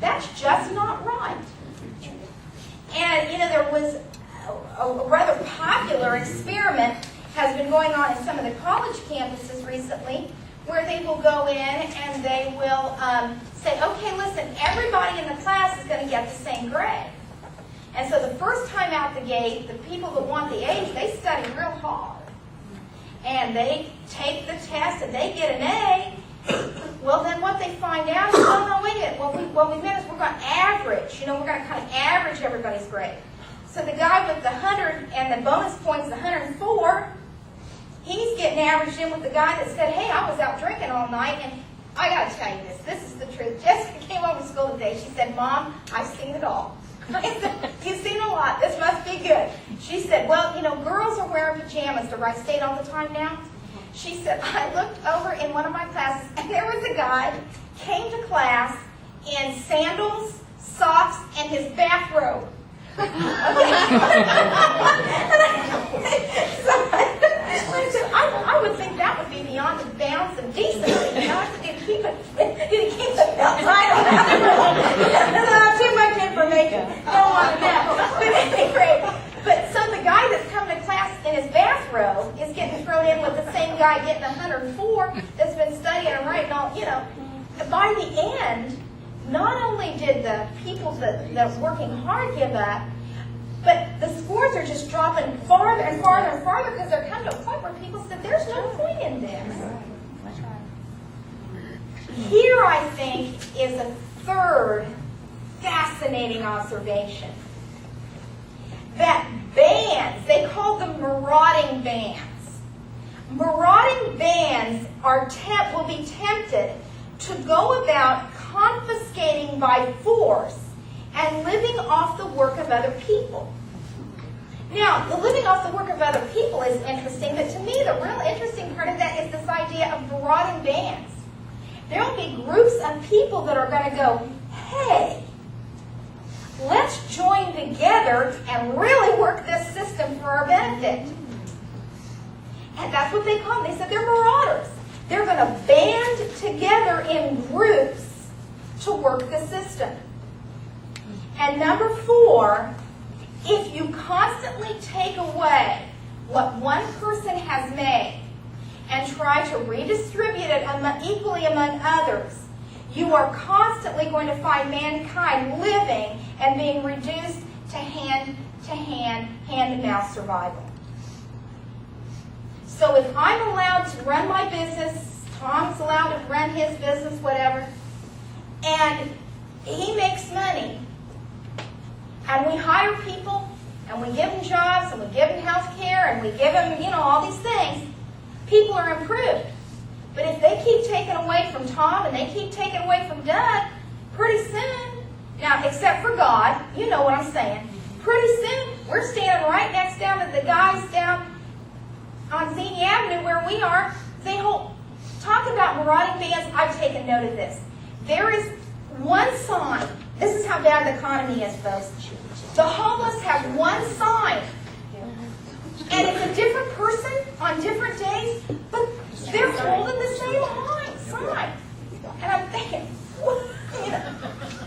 That's just not right. And, you know, there was a rather popular experiment has been going on in some of the college campuses recently, where they will go in and they will say, okay, listen, everybody in the class is going to get the same grade. And so the first time out the gate, the people that want the A's, they study real hard. And they take the test and they get an A. Well, then what they find out is, oh, no, wait a minute. What we meant is we're going to average. You know, we're going to kind of average everybody's grade. So the guy with the 100 and the bonus points, the 104, he's getting averaged in with the guy that said, hey, I was out drinking all night, and I got to tell you this. This is the truth. Jessica came home from school today. She said, Mom, I've seen it all. I said, you've seen a lot. This must be good. She said, well, you know, girls are wearing pajamas to Wright State all the time now. She said, I looked over in one of my classes, and there was a guy came to class in sandals, socks, and his bathrobe. Okay. I would think that would be beyond the bounds of decency. You know, did he keep it outside? Too much information. Don't want to know. But anyway, so the guy that's coming to class in his bathrobe is getting thrown in with the same guy getting 104 that's been studying and writing all, you know. By the end, not only did the people that are working hard give up, but the scores are just dropping farther and farther and farther because they're coming to a point where people said, there's no point in this. Here, I think, is a third fascinating observation. That bands, they call them marauding bands. Marauding bands will be tempted to go about confiscating by force and living off the work of other people. Now, the living off the work of other people is interesting, but to me the real interesting part of that is this idea of marauding bands. There will be groups of people that are going to go, hey, let's join together and really work this system for our benefit. And that's what they call them. They said they're marauders. They're going to band together in groups to work the system. And number 4, if you constantly take away what one person has made and try to redistribute it equally among others, you are constantly going to find mankind living and being reduced to hand-to-mouth survival. So if I'm allowed to run my business, Tom's allowed to run his business, whatever, and he makes money, and we hire people, and we give them jobs, and we give them health care, and we give them, you know, all these things, people are improved. But if they keep taking away from Tom and they keep taking away from Doug, pretty soon, now, except for God, you know what I'm saying, pretty soon, we're standing right next down to the guys down on Xenia Avenue where we are. Talking about marauding bands, I've taken note of this. There is one sign. This is how bad the economy is, folks. The homeless have one sign. And it's a different person on different days, but they're holding the same sign. And I'm thinking, what? You know.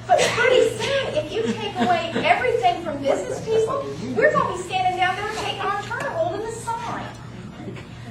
But pretty soon, if you take away everything from business people, we're going to be standing down there taking our turn holding the sign.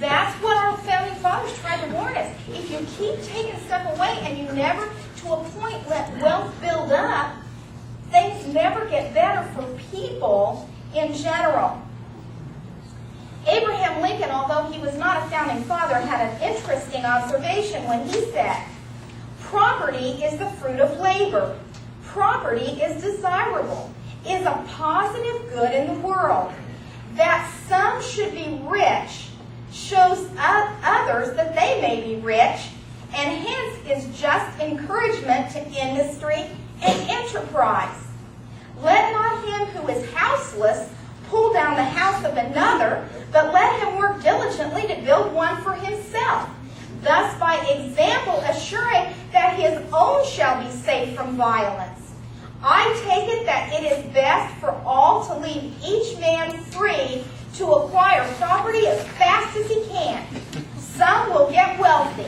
That's what our founding fathers tried to warn us. If you keep taking stuff away and you never, to a point, let wealth build up, things never get better for people in general. Abraham Lincoln, although he was not a founding father, had an interesting observation when he said, property is the fruit of labor. Property is desirable, is a positive good in the world. That some should be rich shows others that they may be rich, and hence is just encouragement to industry and enterprise. Let not him who is houseless pull down the house of another, but let him work diligently to build one for himself, thus by example assuring that his own shall be safe from violence. I take it that it is best for all to leave each man free to acquire property as fast as he can. Some will get wealthy.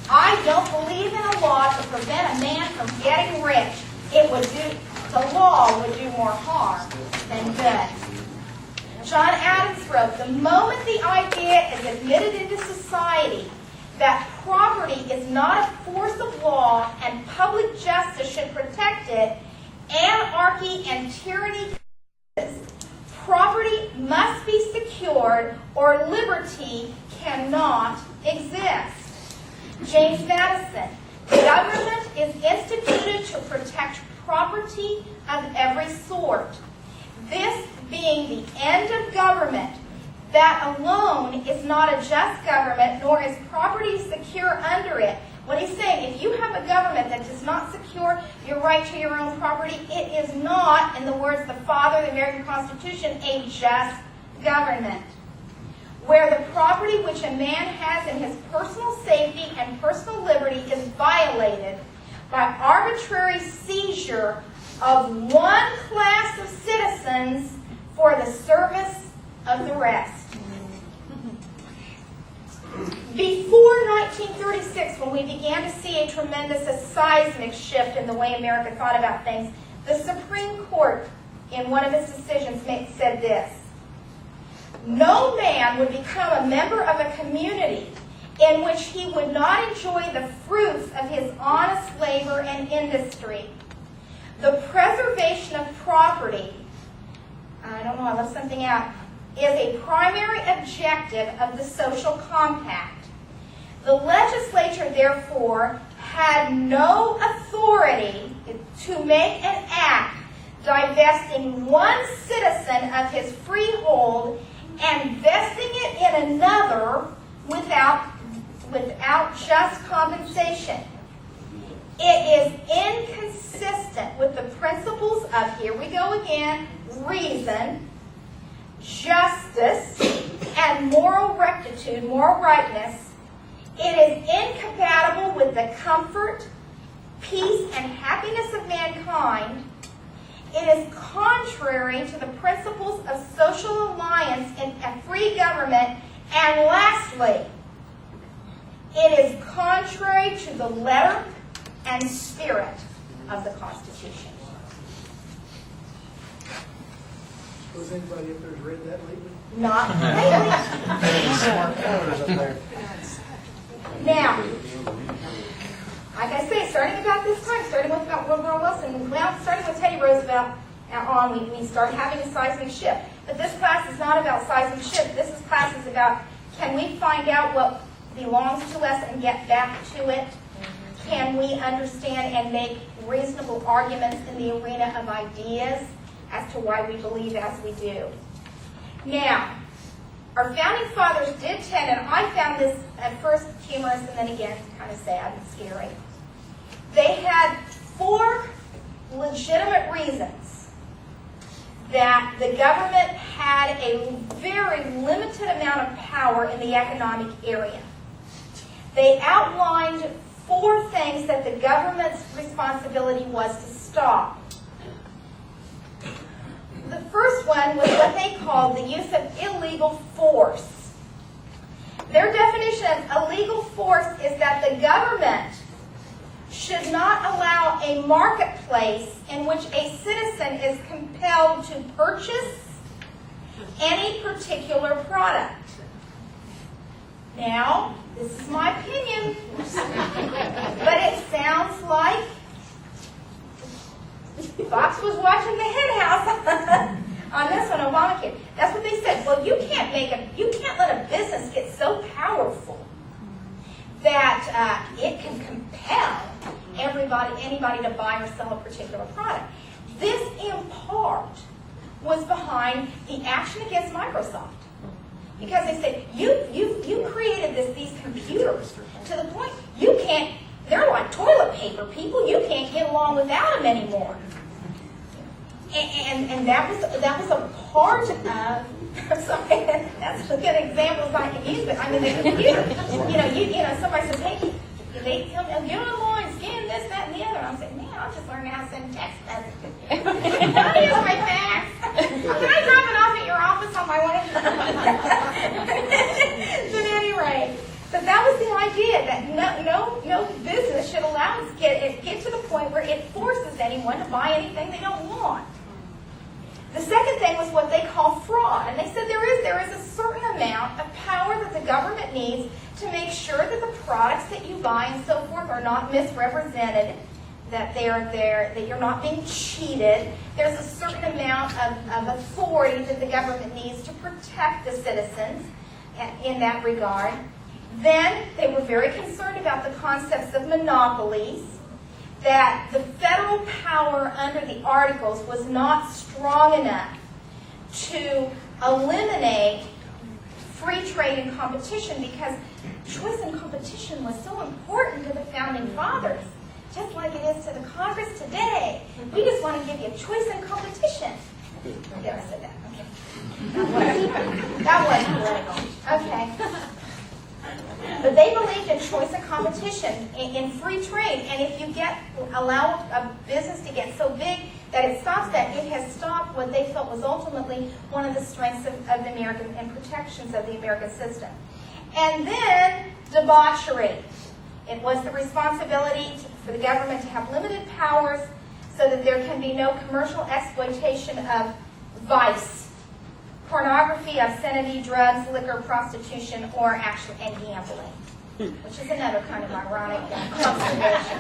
I don't believe in a law to prevent a man from getting rich. the law would do more harm than good. John Adams wrote, the moment the idea is admitted into society that property is not a force of law and public justice should protect it, anarchy and tyranny exist. Property must be secured or liberty cannot exist. James Madison, government is instituted to protect property of every sort. This being the end of government, that alone is not a just government, nor is property secure under it. What he's saying, if you have a government that does not secure your right to your own property, it is not, in the words of the Father of the American Constitution, a just government. Where the property which a man has in his personal safety and personal liberty is violated by arbitrary seizure of one class of citizens for the service of the rest. Before 1936, when we began to see a tremendous seismic shift in the way America thought about things, the Supreme Court, in one of its decisions, said this: no man would become a member of a community in which he would not enjoy the fruits of his honest labor and industry. The preservation of property, I left something out, is a primary objective of the social compact. The legislature, therefore, had no authority to make an act divesting one citizen of his freehold and vesting it in another without just compensation. It is inconsistent with the principles of, here we go again, reason, justice, and moral rectitude, moral rightness. It is incompatible with the comfort, peace, and happiness of mankind. It is contrary to the principles of social alliance in a free government. And lastly, it is contrary to the letter and spirit of the Constitution. Was anybody up there read that lately? Not lately. Now, like I say, starting about this time, starting with about Woodrow Wilson, well, starting with Teddy Roosevelt on, we start having a seismic shift. But this class is not about seismic shift. This class is about, can we find out what belongs to us and get back to it? Can we understand and make reasonable arguments in the arena of ideas as to why we believe as we do? Now, our founding fathers did tend, and I found this at first humorous and then again kind of sad and scary. They had 4 legitimate reasons that the government had a very limited amount of power in the economic area. They outlined 4 things that the government's responsibility was to stop. The first one was what they called the use of illegal force. Their definition of illegal force is that the government should not allow a marketplace in which a citizen is compelled to purchase any particular product. Now, this is my opinion, but it sounds like Fox was watching the Hen House on this one, Obamacare. That's what they said. Well, you can't let a business get so powerful that it can compel anybody to buy or sell a particular product. This, in part, was behind the action against Microsoft. Because they said, you created these computers to the point they're like toilet paper, people. You can't get along without them anymore. And that was a part of, sorry, that's a good example I can use, but I mean the computer. Somebody says, hey, they tell me, get online, scan this, that, and the other. And I'm saying, man, I'll just learn how to send text messages. Don't use my fax. Can I drop it off at your office on my way? At any rate, But that was the idea, that no business should allow it to get to the point where it forces anyone to buy anything they don't want. The second thing was what they call fraud. And they said there is a certain amount of power that the government needs to make sure that the products that you buy and so forth are not misrepresented, that that you're not being cheated. There's a certain amount of authority that the government needs to protect the citizens in that regard. Then they were very concerned about the concepts of monopolies, that the federal power under the Articles was not strong enough to eliminate free trade and competition, because choice and competition was so important to the Founding Fathers, just like it is to the Congress today. We just want to give you choice and competition. There, I said that. Okay. That wasn't political. Okay. But they believed in choice and competition, in free trade, and if you allow a business to get so big that it stops that, it has stopped what they felt was ultimately one of the strengths of the American and protections of the American system. And then debauchery. It was the responsibility for the government to have limited powers so that there can be no commercial exploitation of vice. Pornography, obscenity, drugs, liquor, prostitution, or actually and gambling, which is another kind of ironic constellation.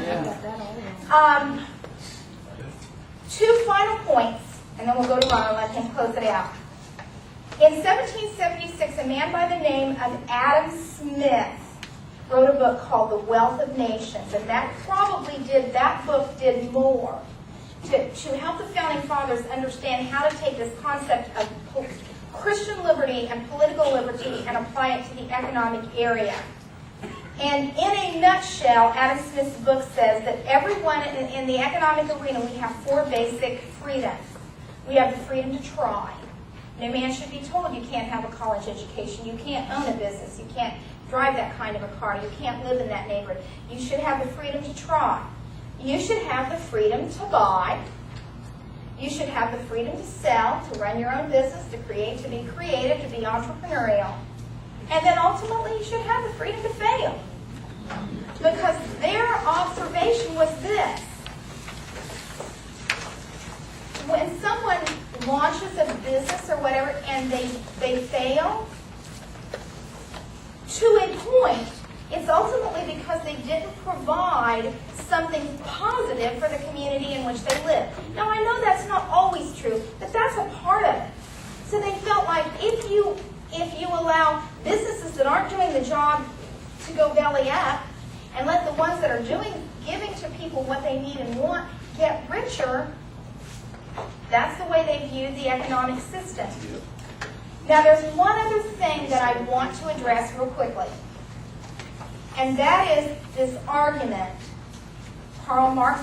Two final points, and then we'll go to Ron and let him close it out. In 1776, a man by the name of Adam Smith wrote a book called The Wealth of Nations, and that book did more to help the Founding Fathers understand how to take this concept of Christian liberty and political liberty and apply it to the economic area. And in a nutshell, Adam Smith's book says that everyone in the economic arena, we have four basic freedoms. We have the freedom to try. No man should be told you can't have a college education, you can't own a business, you can't drive that kind of a car, you can't live in that neighborhood. You should have the freedom to try. You should have the freedom to buy. You should have the freedom to sell, to run your own business, to create, to be creative, to be entrepreneurial. And then ultimately you should have the freedom to fail. Because their observation was this. When someone launches a business or whatever and they fail, to a point, it's ultimately because they didn't provide something positive for the community in which they live. Now, I know that's not always true, but that's a part of it. So they felt like if you allow businesses that aren't doing the job to go belly up, and let the ones that are giving to people what they need and want get richer, that's the way they viewed the economic system. Now, there's one other thing that I want to address real quickly. And that is this argument. Karl Marx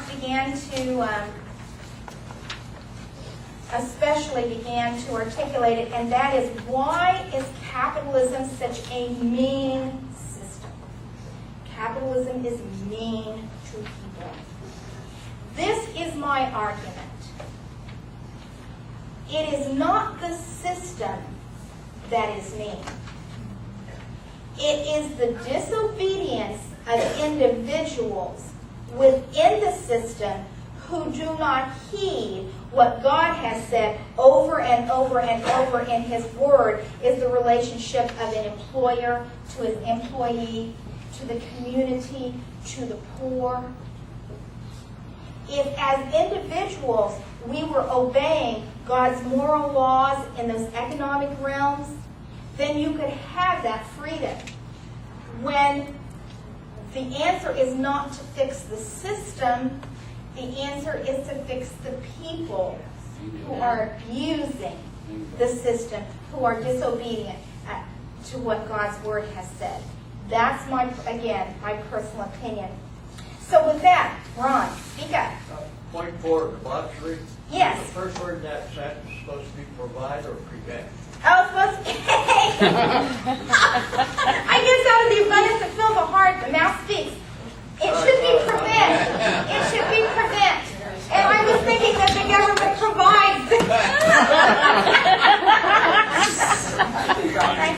especially began to articulate it, and that is, why is capitalism such a mean system? Capitalism is mean to people. This is my argument. It is not the system that is mean. It is the disobedience of individuals within the system who do not heed what God has said over and over and over in His Word is the relationship of an employer to his employee, to the community, to the poor. If as individuals we were obeying God's moral laws in those economic realms, then you could have that freedom. When the answer is not to fix the system, the answer is to fix the people who are abusing the system, who are disobedient to what God's Word has said. That's my personal opinion. So with that, Ron, speak up. Point 4, debauchery. Yes. The first word in that sentence is supposed to be provide or prevent. Oh, it's supposed to be. I get